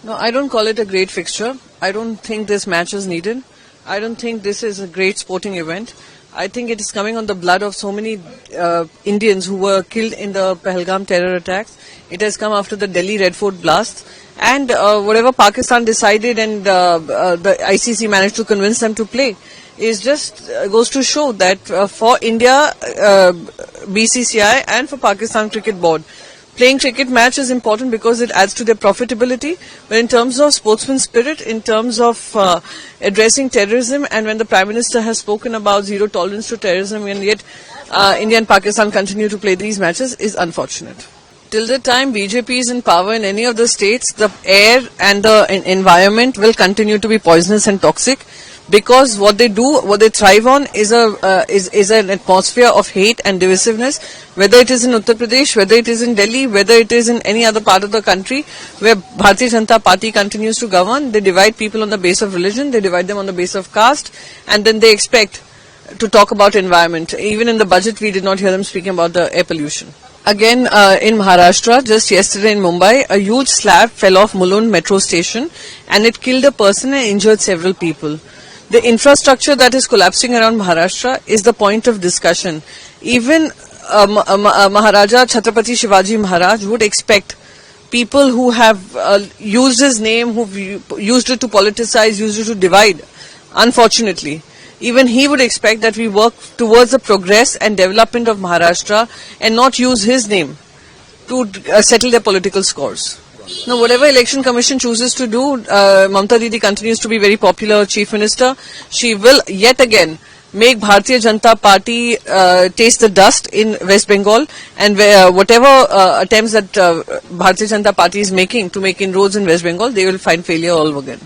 No, I don't call it a great fixture. I don't think this match is needed. I don't think this is a great sporting event. I think it is coming on the blood of so many Indians who were killed in the Pahalgam terror attacks. It has come after the Delhi Red Fort blast. And whatever Pakistan decided and the ICC managed to convince them to play is just goes to show that for India, BCCI and for Pakistan Cricket Board, playing cricket match is important because it adds to their profitability. But in terms of sportsman spirit, in terms of addressing terrorism, and when the Prime Minister has spoken about zero tolerance to terrorism, and yet India and Pakistan continue to play these matches, is unfortunate. Till the time BJP is in power in any of the states, the air and the environment will continue to be poisonous and toxic. Because what they do, what they thrive on is an atmosphere of hate and divisiveness, whether it is in Uttar Pradesh, whether it is in Delhi, whether it is in any other part of the country where Bharatiya Janata Party continues to govern. They divide people on the basis of religion, they divide them on the basis of caste, and then they expect to talk about environment. Even in the budget, we did not hear them speaking about the air pollution. Again, in Maharashtra, just yesterday in Mumbai, a huge slab fell off Mulund metro station and it killed a person and injured several people. The infrastructure that is collapsing around Maharashtra is the point of discussion. Even Maharaja Chhatrapati Shivaji Maharaj would expect people who have used his name, who've used it to politicize, used it to divide, unfortunately, even he would expect that we work towards the progress and development of Maharashtra and not use his name to settle their political scores. Now, whatever election commission chooses to do, Mamata Didi continues to be very popular Chief Minister. She will yet again make Bharatiya Janata Party taste the dust in West Bengal, and whatever attempts that Bharatiya Janata Party is making to make inroads in West Bengal, they will find failure all again.